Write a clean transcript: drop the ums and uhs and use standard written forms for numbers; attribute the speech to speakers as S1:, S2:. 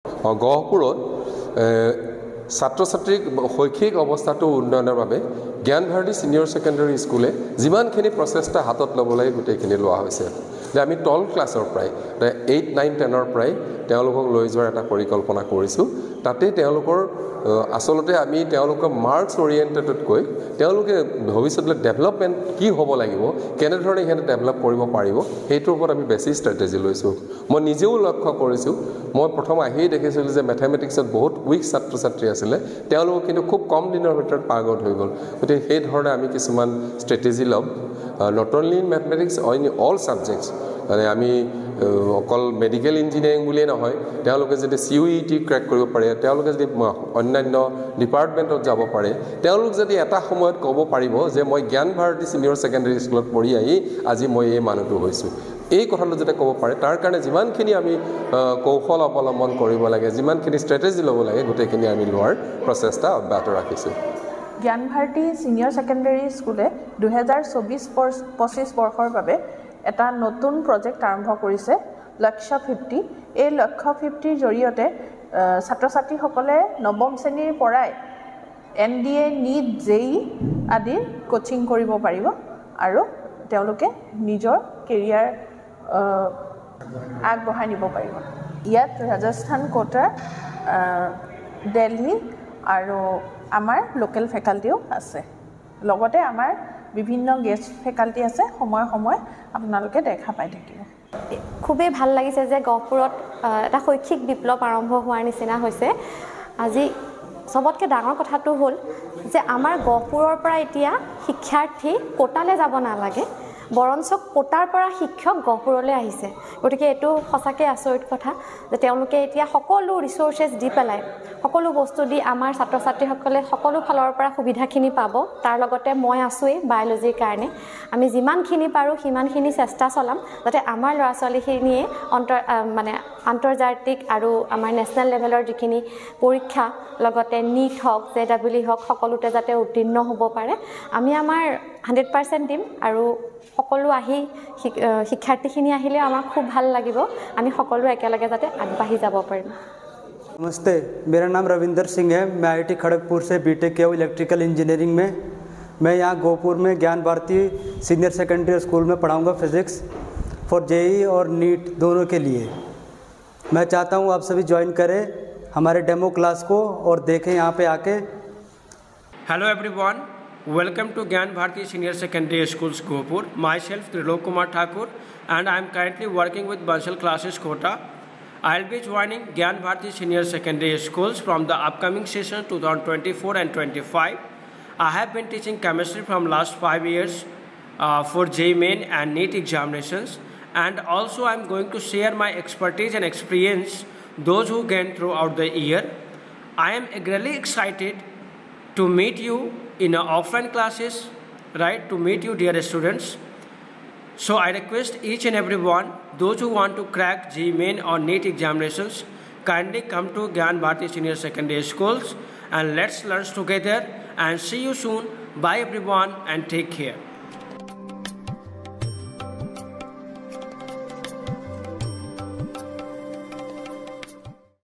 S1: গহপুৰত ছাত্ৰ ছাত্ৰীক শৈক্ষিক অৱস্থাটো উন্নয়নৰ বাবে জ্ঞান ভাৰতী সিনিয়ৰ ছেকেণ্ডাৰী স্কুলে যিমানখিনি প্ৰচেষ্টা হাতত ল'ব লাগে গোটেইখিনি লোৱা হৈছে যে আমি 12 ক্লাছৰ পৰাই 8, 9, 10ৰ পৰাই তেওঁলোকক লৈ যোৱাৰ এটা পৰিকল্পনা কৰিছোঁ তাতে তেওঁলোকৰ আসলতে আমি তেওঁলোকৰ মাৰ্কছ ওৰিয়েণ্টেডতকৈ তেওঁলোকে ভৱিষ্যতলৈ ডেভেলপমেণ্ট কি হ'ব লাগিব কেনেধৰণে ইহঁতে ডেভেলপ কৰিব পাৰিব সেইটোৰ ওপৰত আমি বেছি ষ্ট্ৰেটেজি লৈছোঁ মই নিজেও লক্ষ্য কৰিছোঁ মই প্ৰথম আহিয়ে দেখিছিলোঁ যে মেথমেটিক্সত বহুত উইক ছাত্ৰ ছাত্ৰী আছিলে তেওঁলোক কিন্তু খুব কম দিনৰ ভিতৰত পাৰ্গত হৈ গ'ল গতিকে সেই ধৰণে আমি কিছুমান ষ্ট্ৰেটেজি ল'ম not only in mathematics in all subjects মানে আমি অকল মেডিকেল ইঞ্জিনিয়াৰিং বুলিয়ে নহয় তেওঁলোকে যদি CUET ক্ৰেক কৰিব পাৰে তেওঁলোকে যদি অন্যান্য ডিপাৰ্টমেণ্টত যাব পাৰে তেওঁলোক যদি এটা সময়ত ক'ব পাৰিব যে মই জ্ঞান ভাৰতী সিনিয়ৰ ছেকেণ্ডাৰী স্কুলত পঢ়ি আহি আজি মই এই মানুহটো হৈছোঁ এই কথাটো যাতে ক'ব পাৰে তাৰ কাৰণে যিমানখিনি আমি কৌশল অৱলম্বন কৰিব লাগে যিমানখিনি ষ্ট্ৰেটেজি ল'ব লাগে গোটেইখিনি আমি লোৱাৰ প্ৰচেষ্টা অব্যাহত ৰাখিছোঁ
S2: জ্ঞান ভাৰতী সিনিয়ৰ ছেকেণ্ডাৰী স্কুলে 2024-25 বৰ্ষৰ বাবে এটা নতুন প্ৰজেক্ট আৰম্ভ কৰিছে লক্ষ্য 50 এই লক্ষ্য 50ৰ জৰিয়তে ছাত্ৰ ছাত্ৰীসকলে নৱম শ্ৰেণীৰ পৰাই NDA NEET JEE আদি কোচিং কৰিব পাৰিব আৰু তেওঁলোকে নিজৰ কেৰিয়াৰ আগবঢ়াই নিব পাৰিব ইয়াত ৰাজস্থান কোটা দিল্লী আৰু আমাৰ লোকেল ফেকাল্টিও আছে লগতে আমাৰ বিভিন্ন গেষ্ট ফেকাল্টি আছে সময় আপোনালোকে দেখা পাই থাকিব
S3: খুবেই ভাল লাগিছে যে গহপুৰত এটা শৈক্ষিক বিপ্লৱ আৰম্ভ হোৱাৰ নিচিনা হৈছে আজি সবতকৈ ডাঙৰ কথাটো হ'ল যে আমাৰ গহপুৰৰ পৰা এতিয়া শিক্ষাৰ্থী কোটালৈ যাব নালাগে বৰঞ্চ কোটাৰ পৰা শিক্ষক গহপুৰলৈ আহিছে গতিকে এইটো সঁচাকৈ আচৰিত কথা যে তেওঁলোকে এতিয়া সকলো ৰিসোৰ্সেছ দি পেলাই সকলো বস্তু দি আমাৰ ছাত্ৰ ছাত্ৰীসকলে সকলো ফালৰ পৰা সুবিধাখিনি পাব তাৰ লগতে মই আছোৱেই বায়োলজিৰ কাৰণে আমি যিমানখিনি পাৰোঁ সিমানখিনি চেষ্টা চলাম যাতে আমাৰ ল'ৰা ছোৱালীখিনিয়ে আন্তৰ্জাতিক আৰু আমাৰ নেশ্যনেল লেভেলৰ যিখিনি পৰীক্ষা লগতে NEET হওক JEE হওক সকলোতে যাতে উত্তীৰ্ণ হ'ব পাৰে আমি আমাৰ 100% দিম আৰু সকলো আহি শিক্ষাৰ্থীখিনি আহিলে আমাৰ খুব ভাল লাগিব আমি সকলো একেলগে যাতে আগবাঢ়ি যাব পাৰিম
S4: नमस्ते मेरा नाम रविंदर सिंह है मैं IIT खड़गपुर से BTech किया हूँ इलेक्ट्रिकल इंजीनियरिंग में मैं यहाँ गोहपुर में ज्ञान भारती सीनियर सेकेंडरी स्कूल में पढ़ाऊँगा फिज़िक्स फॉर JEE और NEET दोनों के लिए मैं चाहता हूँ आप सभी ज्वाइन करें हमारे डेमो क्लास को और देखें यहाँ पे आके
S5: hello everyone welcome to Gyan Bharati senior secondary schools Gohpur myself Trilok Kumar Thakur and I am currently working with Bansal Classes Kota. I'll be joining Gyan Bharati Senior Secondary Schools from the upcoming session 2024 and 25. I have been teaching chemistry from last 5 years for JEE Main and NEET examinations, and also I'm going to share my expertise and experience those who gained throughout the year. I am really excited to meet you in offline classes, right? To meet you dear students. So I request each and everyone, those who want to crack JEE Main or NEET examinations, kindly come to Gyan Bharati Senior Secondary Schools and let's learn together and see you soon. Bye everyone and take care.